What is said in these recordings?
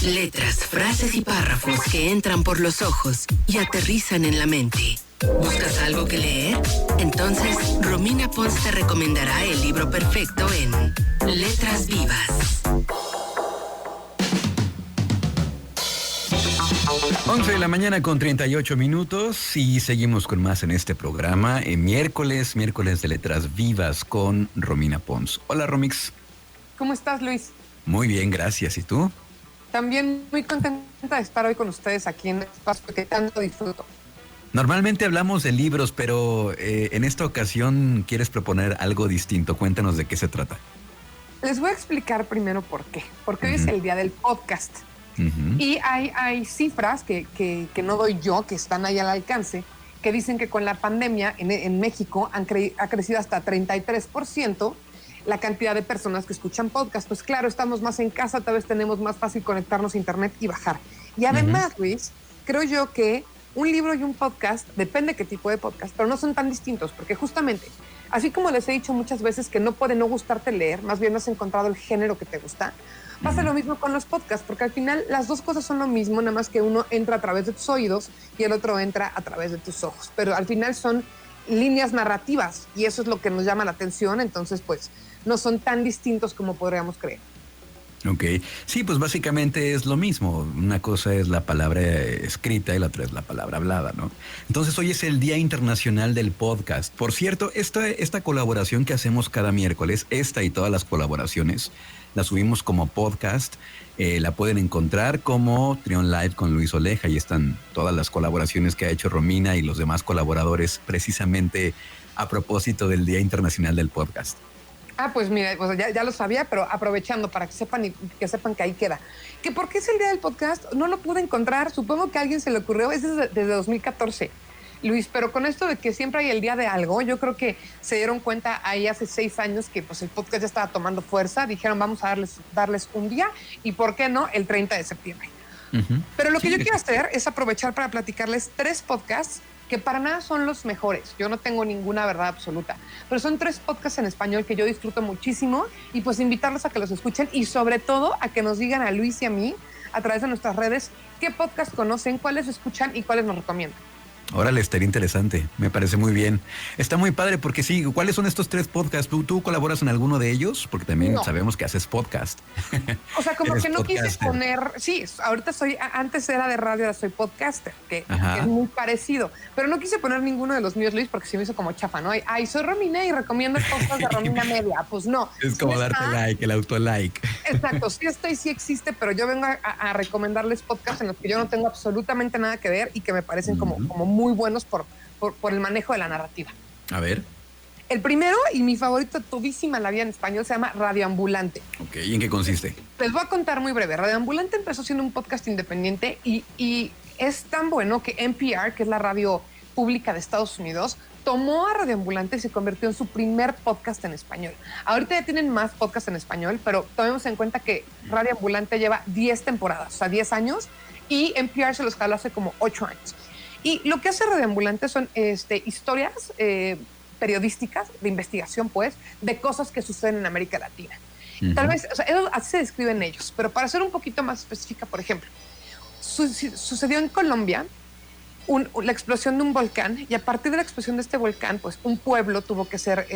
Letras, frases y párrafos que entran por los ojos y aterrizan en la mente. ¿Buscas algo que leer? Entonces, Romina Pons te recomendará el libro perfecto en Letras Vivas. 11 de la mañana con 38 minutos y seguimos con más en este programa. Miércoles de Letras Vivas con Romina Pons. Hola, Romix. ¿Cómo estás, Luis? Muy bien, gracias. ¿Y tú? También muy contenta de estar hoy con ustedes aquí en este espacio que tanto disfruto. Normalmente hablamos de libros, pero en esta ocasión quieres proponer algo distinto. Cuéntanos de qué se trata. Les voy a explicar primero por qué. Porque hoy es el día del podcast. Y hay cifras que no doy yo, que están ahí al alcance, que dicen que con la pandemia en México ha crecido hasta 33% la cantidad de personas que escuchan podcast. Pues claro, estamos más en casa, tal vez tenemos más fácil conectarnos a internet y bajar. Y además, Luis, creo yo que un libro y un podcast, depende qué tipo de podcast, pero no son tan distintos, porque justamente, así como les he dicho muchas veces que no puede no gustarte leer, más bien no has encontrado el género que te gusta, pasa lo mismo con los podcasts, porque al final las dos cosas son lo mismo, nada más que uno entra a través de tus oídos y el otro entra a través de tus ojos, pero al final son líneas narrativas y eso es lo que nos llama la atención, entonces pues no son tan distintos como podríamos creer. Ok, sí, pues básicamente es lo mismo. Una cosa es la palabra escrita y la otra es la palabra hablada, ¿no? Entonces hoy es el Día Internacional del Podcast. Por cierto, esta colaboración que hacemos cada miércoles, esta y todas las colaboraciones, la subimos como podcast. La pueden encontrar como Trion Live con Luis Oleja y están todas las colaboraciones que ha hecho Romina y los demás colaboradores precisamente a propósito del Día Internacional del Podcast. Ah, pues mira, pues ya lo sabía, pero aprovechando para que sepan que ahí queda. ¿Que por qué es el día del podcast? No lo pude encontrar, supongo que a alguien se le ocurrió, es desde 2014, Luis, pero con esto de que siempre hay el día de algo, yo creo que se dieron cuenta ahí hace 6 años que pues el podcast ya estaba tomando fuerza, dijeron vamos a darles un día y por qué no el 30 de septiembre. Pero lo que yo quiero hacer es aprovechar para platicarles 3 podcasts que para nada son los mejores. Yo no tengo ninguna verdad absoluta, pero son 3 podcasts en español que yo disfruto muchísimo y pues invitarlos a que los escuchen y sobre todo a que nos digan a Luis y a mí a través de nuestras redes qué podcast conocen, cuáles escuchan y cuáles nos recomiendan. Órale, estaría interesante, me parece muy bien. Está muy padre porque sí, ¿cuáles son estos 3 podcasts? ¿Tú colaboras en alguno de ellos? Porque también sabemos que haces podcast. O sea, como que no podcaster. quise poner, sí, ahorita antes era de radio, ahora soy podcaster, que es muy parecido, pero no quise poner ninguno de los míos, Luis, porque se me hizo como chafa, ¿no? Ay, soy Romina y recomiendo cosas de Romina Media, pues no. Es como sí darte like, el autolike. Exacto, sí está y sí existe, pero yo vengo a recomendarles podcasts en los que yo no tengo absolutamente nada que ver y que me parecen como muy buenos por el manejo de la narrativa. A ver. El primero y mi favorito, todísima la vida en español, se llama Radioambulante. Ok, ¿y en qué consiste? Les voy a contar muy breve. Radioambulante empezó siendo un podcast independiente y es tan bueno que NPR, que es la radio pública de Estados Unidos, tomó a Radioambulante y se convirtió en su primer podcast en español. Ahorita ya tienen más podcasts en español, pero tomemos en cuenta que Radioambulante lleva 10 temporadas, o sea, 10 años, y NPR se los jaló hace como 8 años. Y lo que hace Radioambulante son historias periodísticas, de investigación, pues, de cosas que suceden en América Latina. Tal vez, o sea, así se describen ellos, pero para ser un poquito más específica, por ejemplo, sucedió en Colombia la explosión de un volcán y a partir de la explosión de este volcán, pues, un pueblo tuvo que ser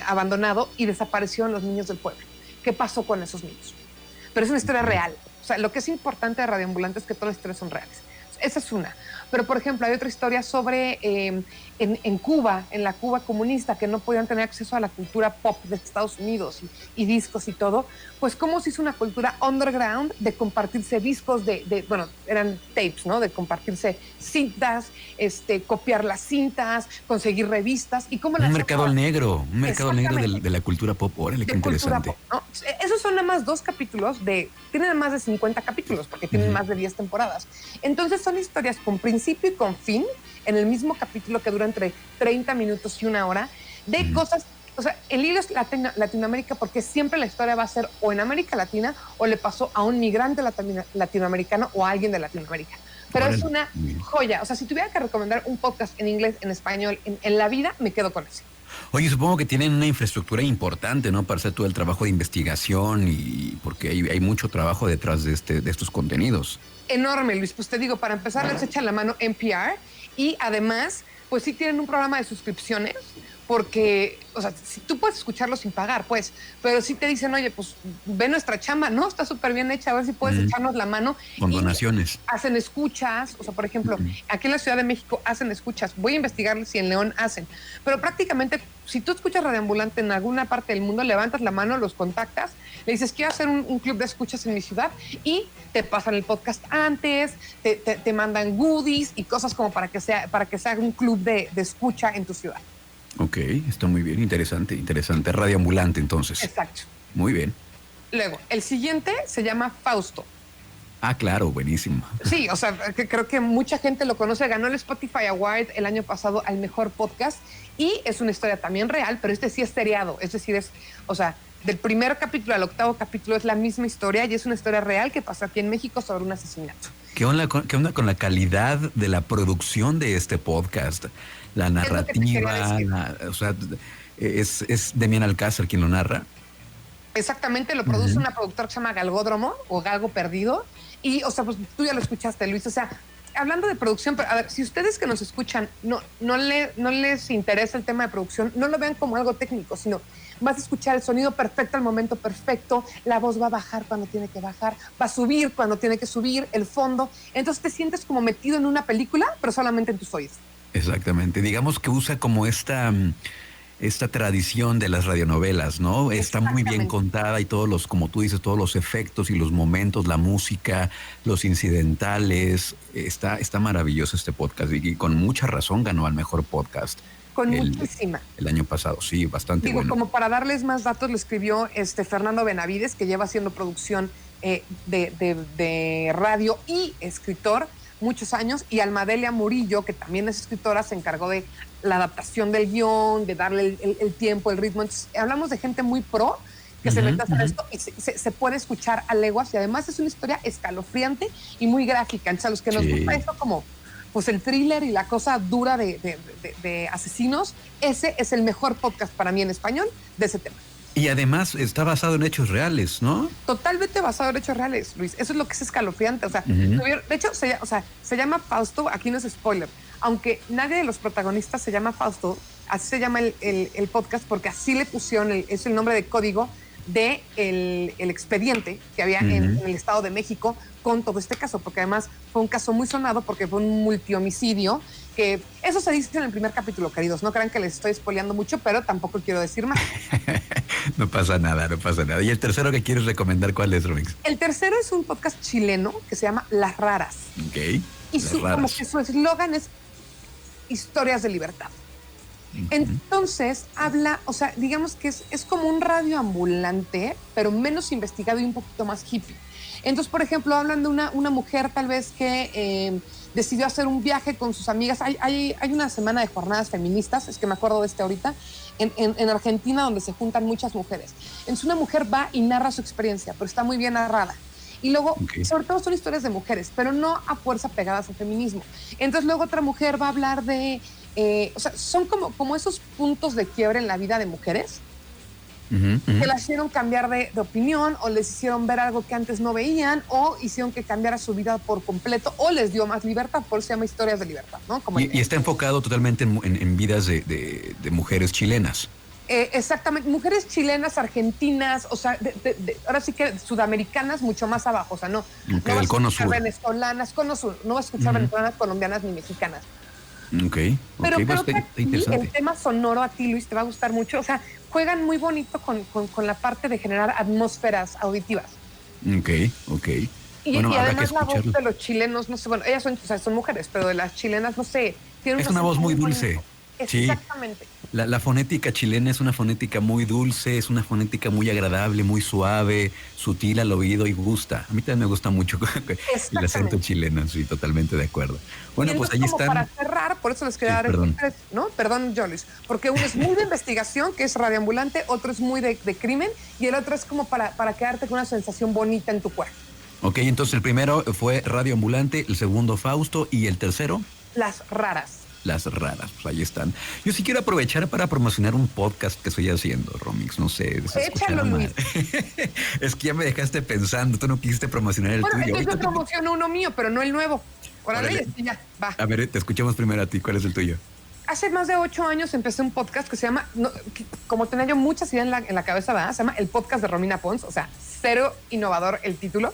abandonado y desaparecieron los niños del pueblo. ¿Qué pasó con esos niños? Pero es una historia real. O sea, lo que es importante de Radioambulante es que todas las historias son reales. Esa es una. Pero, por ejemplo, hay otra historia sobre en Cuba, en la Cuba comunista, que no podían tener acceso a la cultura pop de Estados Unidos y discos y todo, pues cómo se hizo una cultura underground de compartirse discos bueno, eran tapes, ¿no? De compartirse cintas, copiar las cintas, conseguir revistas y cómo un mercado negro de la cultura pop. Órale, qué interesante. Pop, ¿no? Esos son nada más 2 capítulos tienen más de 50 capítulos porque tienen más de 10 temporadas. Entonces son historias con principio y con fin en el mismo capítulo que dura entre 30 minutos y 1 hora de cosas. O sea, el hilo es Latinoamérica porque siempre la historia va a ser o en América Latina o le pasó a un migrante latinoamericano o a alguien de Latinoamérica. Pero es una joya. O sea, si tuviera que recomendar un podcast en inglés, en español, en la vida, me quedo con ese. Oye, supongo que tienen una infraestructura importante, ¿no? Para hacer todo el trabajo de investigación y porque hay mucho trabajo detrás de estos contenidos. Enorme, Luis. Pues te digo, para empezar les echan la mano NPR y además, pues sí tienen un programa de suscripciones porque, o sea, si tú puedes escucharlo sin pagar, pues, pero sí te dicen, oye, pues ve nuestra chamba, ¿no? Está súper bien hecha, a ver si puedes echarnos la mano. Con donaciones. Hacen escuchas, o sea, por ejemplo, aquí en la Ciudad de México hacen escuchas. Voy a investigar si en León hacen, pero prácticamente, si tú escuchas Radioambulante en alguna parte del mundo, levantas la mano, los contactas, le dices, quiero hacer un club de escuchas en mi ciudad y te pasan el podcast antes, te mandan goodies y cosas como para que sea un club de escucha en tu ciudad. Ok, está muy bien, interesante. Radioambulante, entonces. Exacto. Muy bien. Luego, el siguiente se llama Fausto. Ah, claro, buenísimo. Sí, o sea, que creo que mucha gente lo conoce. Ganó el Spotify Award el año pasado al mejor podcast y es una historia también real, pero este sí es seriado. Es decir, del primer capítulo al octavo capítulo es la misma historia y es una historia real que pasó aquí en México sobre un asesinato. ¿Qué onda con la calidad de la producción de este podcast? La narrativa, es Demián Alcázar quien lo narra. Exactamente, lo produce una productora que se llama Galgódromo o Galgo Perdido. Y, o sea, pues tú ya lo escuchaste, Luis. O sea, hablando de producción, pero a ver, si ustedes que nos escuchan no les interesa el tema de producción, no lo vean como algo técnico, sino vas a escuchar el sonido perfecto al momento perfecto, la voz va a bajar cuando tiene que bajar, va a subir cuando tiene que subir, el fondo. Entonces te sientes como metido en una película, pero solamente en tus oídos. Exactamente. Digamos que usa como esta tradición de las radionovelas, ¿no? Está muy bien contada y como tú dices, todos los efectos y los momentos, la música, los incidentales. Está maravilloso este podcast y con mucha razón ganó al mejor podcast. Con muchísima. El año pasado, sí, bastante bueno. Como para darles más datos, le escribió Fernando Benavides, que lleva haciendo producción de radio y escritor muchos años, y Almadelia Murillo, que también es escritora, se encargó de la adaptación del guión, de darle el tiempo, el ritmo. Entonces, hablamos de gente muy pro que se mete a hacer esto y se puede escuchar a leguas, y además es una historia escalofriante y muy gráfica. Entonces, a los que nos gusta esto como pues el thriller y la cosa dura de asesinos, ese es el mejor podcast para mí en español de ese tema. Y además está basado en hechos reales, ¿no? Totalmente basado en hechos reales, Luis. Eso es lo que es escalofriante. O sea, de hecho, se llama Fausto, aquí no es spoiler, aunque nadie de los protagonistas se llama Fausto, así se llama el podcast porque así le pusieron, es el nombre de código de el expediente que había en el Estado de México con todo este caso, porque además fue un caso muy sonado porque fue un multihomicidio, que eso se dice en el primer capítulo, queridos. No crean que les estoy spoileando mucho, pero tampoco quiero decir más. No pasa nada. ¿Y el tercero que quieres recomendar cuál es, Romix? El tercero es un podcast chileno que se llama Las Raras. Ok. Y como que su eslogan es historias de libertad. Entonces habla, o sea, digamos que es como un radioambulante, pero menos investigado y un poquito más hippie. Entonces, por ejemplo, hablan de una mujer tal vez que decidió hacer un viaje con sus amigas. Hay una semana de jornadas feministas, es que me acuerdo de ahorita, en Argentina, donde se juntan muchas mujeres. Entonces una mujer va y narra su experiencia, pero está muy bien narrada. Y luego, sobre todo son historias de mujeres, pero no a fuerza pegadas al feminismo. Entonces luego otra mujer va a hablar de... o sea, son como esos puntos de quiebre en la vida de mujeres que las hicieron cambiar de opinión, o les hicieron ver algo que antes no veían, o hicieron que cambiara su vida por completo, o les dio más libertad. Por eso se llama Historias de Libertad, ¿no? Y está enfocado totalmente en vidas de mujeres chilenas. Exactamente, mujeres chilenas, argentinas, o sea, ahora sí que sudamericanas, mucho más abajo, o sea, no vas a escuchar venezolanas, cono sur, no vas a escuchar venezolanas, colombianas ni mexicanas. Pero creo que aquí el tema sonoro a ti, Luis, te va a gustar mucho. O sea, juegan muy bonito con la parte de generar atmósferas auditivas. Ok. Y además la voz de los chilenos, no sé, bueno, ellas son mujeres, pero de las chilenas, no sé. Es una voz muy dulce. Exactamente. Sí. La fonética chilena es una fonética muy dulce, es una fonética muy agradable, muy suave, sutil al oído y gusta. A mí también me gusta mucho el acento chileno, sí, totalmente de acuerdo. Bueno, pues ahí están. Para cerrar, por eso les quería dar tres, ¿no? Perdón, Jolis, porque uno es muy de investigación, que es radioambulante, otro es muy de crimen, y el otro es como para quedarte con una sensación bonita en tu cuerpo. Ok, entonces el primero fue Radioambulante, el segundo Fausto, y el tercero. Las Raras. las raras. Pues ahí están. Yo sí quiero aprovechar para promocionar un podcast que estoy haciendo, Romix. No sé. Échalo, Luis. Es que ya me dejaste pensando. Tú no quisiste promocionar el tuyo. Entonces yo promociono uno mío, pero no el nuevo. Órale, ya, va. A ver, te escuchamos primero a ti. ¿Cuál es el tuyo? Hace más de 8 años empecé un podcast que se llama, como tenía yo muchas ideas en la cabeza, ¿verdad? Se llama El Podcast de Romina Pons, o sea, cero innovador el título.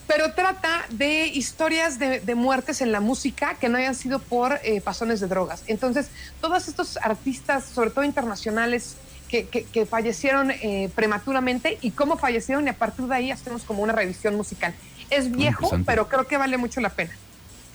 Pero trata de historias de muertes en la música que no hayan sido por pasones de drogas. Entonces, todos estos artistas, sobre todo internacionales, que fallecieron prematuramente y cómo fallecieron, y a partir de ahí hacemos como una revisión musical. Es viejo, pero creo que vale mucho la pena.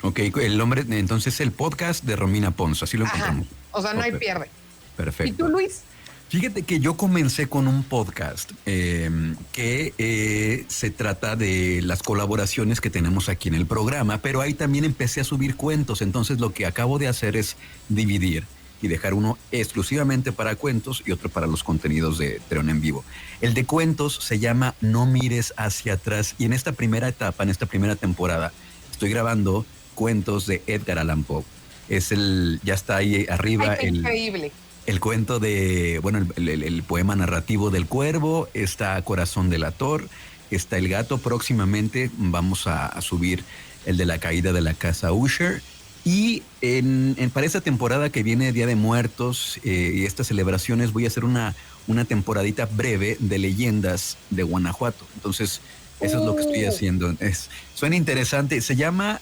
Ok, el nombre, entonces, el podcast de Romina Pons, así lo encontramos. O sea, no hay pierde. Perfecto. ¿Y tú, Luis? Fíjate que yo comencé con un podcast que se trata de las colaboraciones que tenemos aquí en el programa, pero ahí también empecé a subir cuentos. Entonces lo que acabo de hacer es dividir y dejar uno exclusivamente para cuentos y otro para los contenidos de Treon en Vivo. El de cuentos se llama No mires hacia atrás, y en esta primera etapa, en esta primera temporada, estoy grabando cuentos de Edgar Allan Poe. Ya está ahí arriba. Ay, increíble. El cuento de, bueno, el poema narrativo del cuervo, está Corazón delator, está El gato. Próximamente vamos a subir el de la caída de la casa Usher. Y para esta temporada que viene, Día de Muertos y estas celebraciones, voy a hacer una temporadita breve de leyendas de Guanajuato. Entonces, eso es lo que estoy haciendo. Suena interesante. Se llama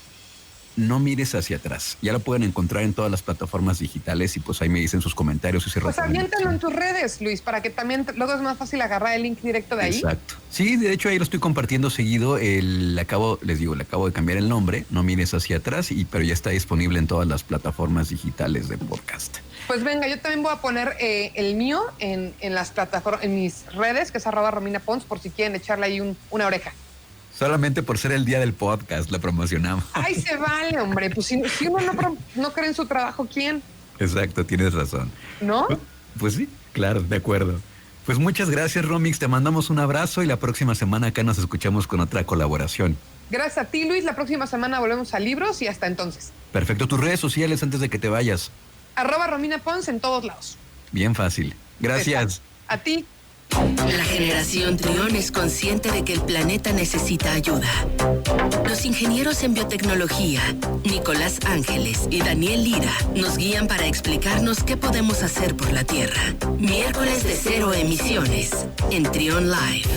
No mires hacia atrás. Ya lo pueden encontrar en todas las plataformas digitales y pues ahí me dicen sus comentarios y se Pues aviéntalo en tus redes, Luis, para que también luego es más fácil agarrar el link directo de ahí. Exacto. Sí, de hecho ahí lo estoy compartiendo seguido. Le acabo de cambiar el nombre, No mires hacia atrás, pero ya está disponible en todas las plataformas digitales de podcast. Pues venga, yo también voy a poner el mío en las plataformas, en mis redes, que es @Romina Pons, por si quieren echarle ahí una oreja. Solamente por ser el día del podcast la promocionamos. Ay, se vale, hombre. Pues si uno no cree en su trabajo, ¿quién? Exacto, tienes razón. ¿No? Pues sí, claro, de acuerdo. Pues muchas gracias, Romix. Te mandamos un abrazo y la próxima semana acá nos escuchamos con otra colaboración. Gracias a ti, Luis. La próxima semana volvemos a Libros y hasta entonces. Perfecto. Tus redes sociales antes de que te vayas. @Romina Pons en todos lados. Bien fácil. Gracias. A ti. La generación Trión es consciente de que el planeta necesita ayuda. Los ingenieros en biotecnología, Nicolás Ángeles y Daniel Lira, nos guían para explicarnos qué podemos hacer por la Tierra. Miércoles de cero emisiones en Trión Live.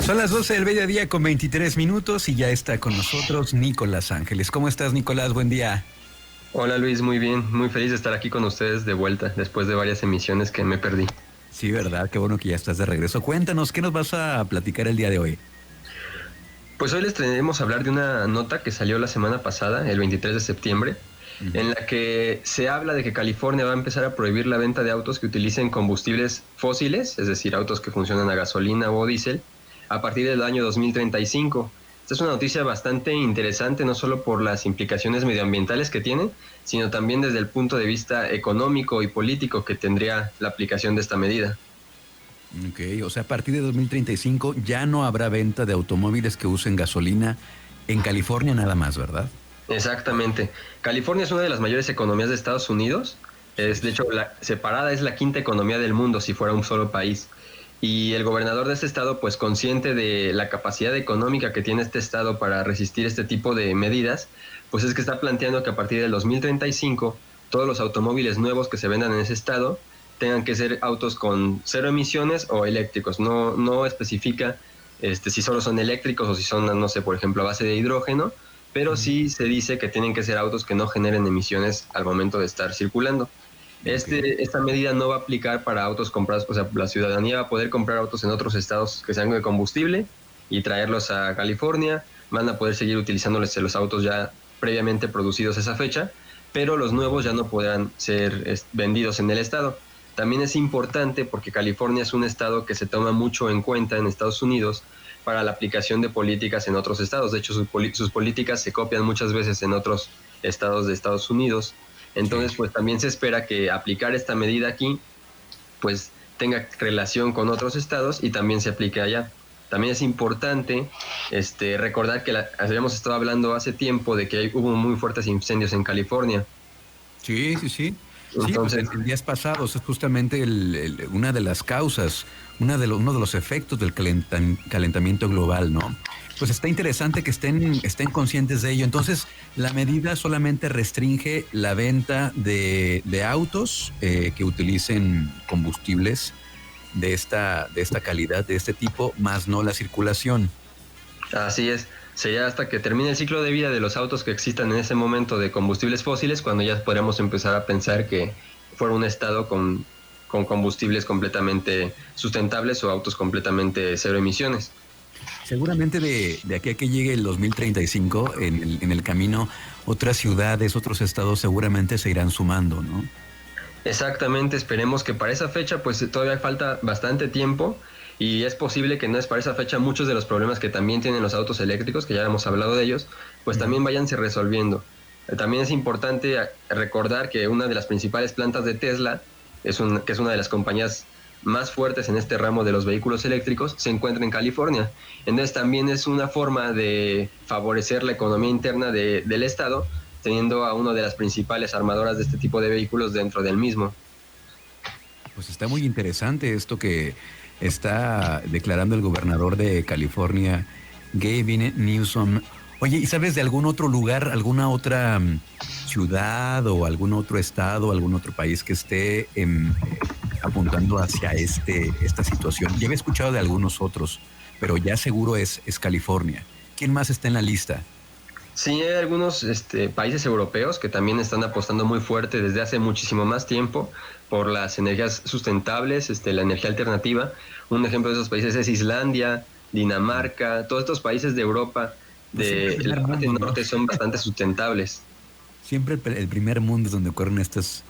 Son las 12 del mediodía con 23 minutos y ya está con nosotros Nicolás Ángeles. ¿Cómo estás, Nicolás? Buen día. Hola Luis, muy bien, muy feliz de estar aquí con ustedes de vuelta después de varias emisiones que me perdí. Sí, verdad, qué bueno que ya estás de regreso. Cuéntanos, ¿qué nos vas a platicar el día de hoy? Pues hoy les traeremos a hablar de una nota que salió la semana pasada, el 23 de septiembre, en la que se habla de que California va a empezar a prohibir la venta de autos que utilicen combustibles fósiles, es decir, autos que funcionan a gasolina o diésel, a partir del año 2035. Esta es una noticia bastante interesante, no solo por las implicaciones medioambientales que tiene, sino también desde el punto de vista económico y político que tendría la aplicación de esta medida. Ok, o sea, a partir de 2035 ya no habrá venta de automóviles que usen gasolina en California nada más, ¿verdad? Exactamente. California es una de las mayores economías de Estados Unidos. De hecho, separada es la quinta economía del mundo si fuera un solo país. Y el gobernador de este estado, pues consciente de la capacidad económica que tiene este estado para resistir este tipo de medidas, pues es que está planteando que a partir del 2035 todos los automóviles nuevos que se vendan en ese estado tengan que ser autos con cero emisiones o eléctricos. No especifica si solo son eléctricos o si son, no sé, por ejemplo, a base de hidrógeno, pero sí se dice que tienen que ser autos que no generen emisiones al momento de estar circulando. Esta medida no va a aplicar para autos comprados, o sea, la ciudadanía va a poder comprar autos en otros estados que sean de combustible y traerlos a California. Van a poder seguir utilizándoles los autos ya previamente producidos a esa fecha, pero los nuevos ya no podrán ser vendidos en el estado. También es importante porque California es un estado que se toma mucho en cuenta en Estados Unidos para la aplicación de políticas en otros estados. De hecho, sus políticas se copian muchas veces en otros estados de Estados Unidos. Entonces, pues también se espera que aplicar esta medida aquí, pues tenga relación con otros estados y también se aplique allá. También es importante recordar que habíamos estado hablando hace tiempo de que hubo muy fuertes incendios en California. Sí. Sí, Entonces, en días pasados es justamente una de las causas, uno de los efectos del calentamiento global, ¿no? Pues está interesante que estén conscientes de ello. Entonces, la medida solamente restringe la venta de autos que utilicen combustibles de esta calidad, de este tipo, más no la circulación. así es. Sería hasta que termine el ciclo de vida de los autos que existan en ese momento de combustibles fósiles, cuando ya podríamos empezar a pensar que fuera un estado con combustibles completamente sustentables o autos completamente cero emisiones. Seguramente de aquí a que llegue el 2035, en el camino, otras ciudades, otros estados seguramente se irán sumando, ¿no? Exactamente, esperemos que para esa fecha pues todavía falta bastante tiempo y es posible que no es para esa fecha muchos de los problemas que también tienen los autos eléctricos, que ya hemos hablado de ellos, pues también váyanse resolviendo. También es importante recordar que una de las principales plantas de Tesla, que es una de las compañías más fuertes en este ramo de los vehículos eléctricos, se encuentra en California. Entonces también es una forma de favorecer la economía interna del estado, teniendo a una de las principales armadoras de este tipo de vehículos dentro del mismo. Pues está muy interesante esto que está declarando el gobernador de California, Gavin Newsom. Oye, ¿y sabes de algún otro lugar, alguna otra ciudad o algún otro estado, algún otro país que esté apuntando hacia esta situación? Ya había escuchado de algunos otros, pero ya seguro es California. ¿Quién más está en la lista? Sí, hay algunos países europeos que también están apostando muy fuerte desde hace muchísimo más tiempo por las energías sustentables, la energía alternativa. Un ejemplo de esos países es Islandia, Dinamarca, todos estos países de Europa, de la parte norte, son bastante sustentables. Siempre el primer mundo es donde ocurren estas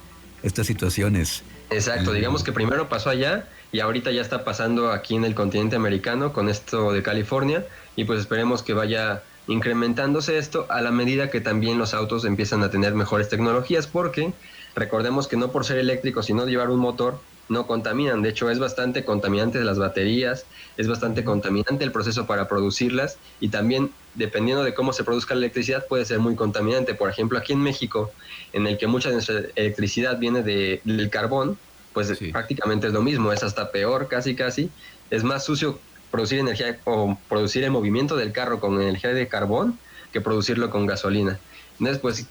situaciones. Exacto, digamos que primero pasó allá y ahorita ya está pasando aquí en el continente americano con esto de California, y pues esperemos que vaya incrementándose esto a la medida que también los autos empiezan a tener mejores tecnologías, porque recordemos que no por ser eléctricos, sino llevar un motor, no contaminan. De hecho, es bastante contaminante las baterías, es bastante contaminante el proceso para producirlas, y también dependiendo de cómo se produzca la electricidad puede ser muy contaminante. Por ejemplo, aquí en México, en el que mucha de nuestra electricidad viene del carbón, pues sí, prácticamente es lo mismo, es hasta peor, casi, es más sucio producir energía o producir el movimiento del carro con energía de carbón que producirlo con gasolina. Entonces, pues...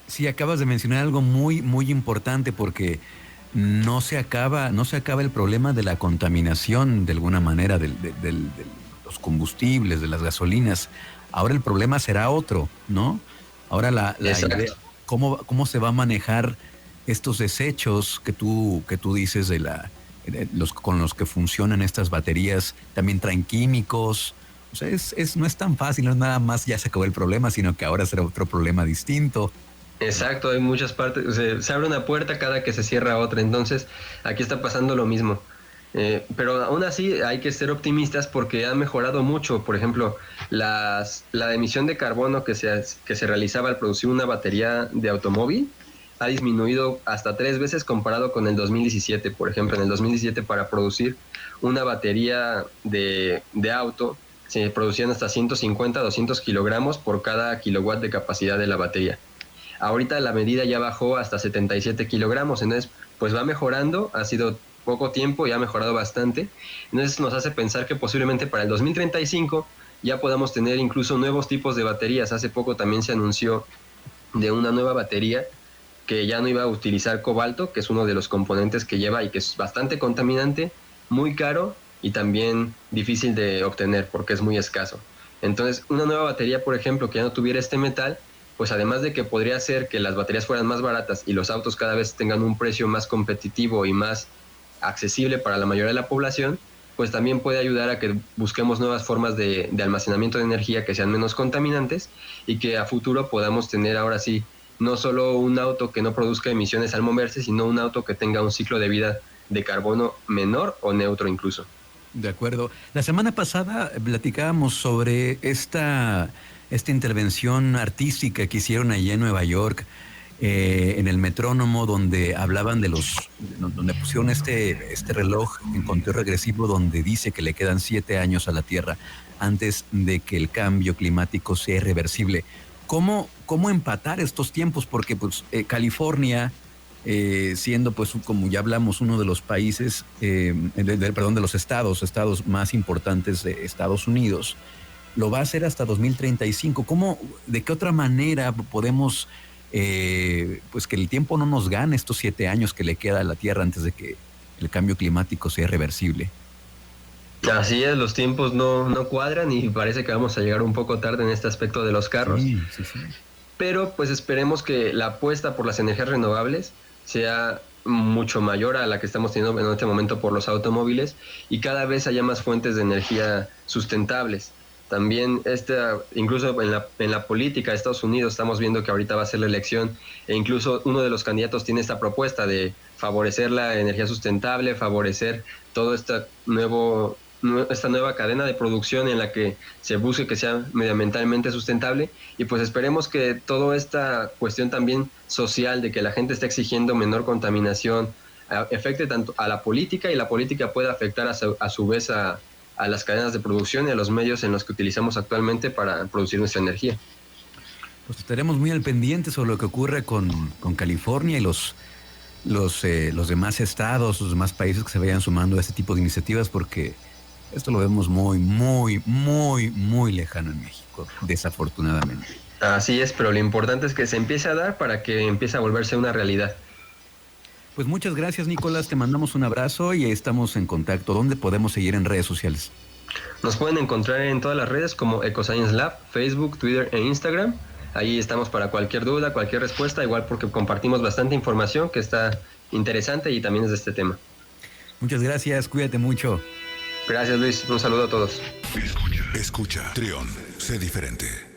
Sí, acabas de mencionar algo muy, muy importante, porque no se acaba el problema de la contaminación de alguna manera de los combustibles, de las gasolinas. Ahora el problema será otro, ¿no? Ahora la idea, ¿cómo se va a manejar estos desechos que tú dices con los que funcionan estas baterías? También traen químicos. O sea, no es tan fácil, no es nada más ya se acabó el problema, sino que ahora será otro problema distinto. Exacto, hay muchas partes, o sea, se abre una puerta cada que se cierra otra, entonces aquí está pasando lo mismo. Pero aún así hay que ser optimistas porque ha mejorado mucho. Por ejemplo, la emisión de carbono que se realizaba al producir una batería de automóvil ha disminuido hasta 3 veces comparado con el 2017. Por ejemplo, en el 2017 para producir una batería de auto se producían hasta 150, 200 kilogramos por cada kilowatt de capacidad de la batería. Ahorita la medida ya bajó hasta 77 kilogramos, entonces pues va mejorando, ha sido poco tiempo y ha mejorado bastante. Entonces nos hace pensar que posiblemente para el 2035 ya podamos tener incluso nuevos tipos de baterías. Hace poco también se anunció de una nueva batería que ya no iba a utilizar cobalto, que es uno de los componentes que lleva y que es bastante contaminante, muy caro y también difícil de obtener porque es muy escaso. Entonces una nueva batería, por ejemplo, que ya no tuviera este metal, pues además de que podría hacer que las baterías fueran más baratas y los autos cada vez tengan un precio más competitivo y más accesible para la mayoría de la población, pues también puede ayudar a que busquemos nuevas formas de almacenamiento de energía que sean menos contaminantes y que a futuro podamos tener ahora sí no solo un auto que no produzca emisiones al moverse, sino un auto que tenga un ciclo de vida de carbono menor o neutro incluso. De acuerdo. La semana pasada platicábamos sobre esta intervención artística que hicieron allí en Nueva York, en el metrónomo, donde hablaban donde pusieron este reloj en conteo regresivo, donde dice que le quedan 7 años a la Tierra antes de que el cambio climático sea irreversible. ¿Cómo empatar estos tiempos? Porque pues California, siendo pues, como ya hablamos, uno de los países, de los estados más importantes de Estados Unidos, lo va a hacer hasta 2035. ¿De qué otra manera podemos, pues que el tiempo no nos gane estos 7 años que le queda a la Tierra antes de que el cambio climático sea irreversible? Así es, los tiempos no cuadran y parece que vamos a llegar un poco tarde en este aspecto de los carros. Sí. Pero pues esperemos que la apuesta por las energías renovables sea mucho mayor a la que estamos teniendo en este momento por los automóviles y cada vez haya más fuentes de energía sustentables. También incluso en la política de Estados Unidos estamos viendo que ahorita va a ser la elección e incluso uno de los candidatos tiene esta propuesta de favorecer la energía sustentable, favorecer todo esta nueva cadena de producción en la que se busque que sea medioambientalmente sustentable y pues esperemos que toda esta cuestión también social de que la gente está exigiendo menor contaminación afecte tanto a la política y la política pueda afectar a su vez a las cadenas de producción y a los medios en los que utilizamos actualmente para producir nuestra energía. Pues estaremos muy al pendiente sobre lo que ocurre con California y los demás estados, los demás países que se vayan sumando a este tipo de iniciativas, porque esto lo vemos muy, muy, muy, muy lejano en México, desafortunadamente. Así es, pero lo importante es que se empiece a dar para que empiece a volverse una realidad. Pues muchas gracias, Nicolás, te mandamos un abrazo y estamos en contacto. ¿Dónde podemos seguir en redes sociales? Nos pueden encontrar en todas las redes como EcoScience Lab, Facebook, Twitter e Instagram. Ahí estamos para cualquier duda, cualquier respuesta, igual porque compartimos bastante información que está interesante y también es de este tema. Muchas gracias, cuídate mucho. Gracias, Luis. Un saludo a todos. Escucha, Trión, sé diferente.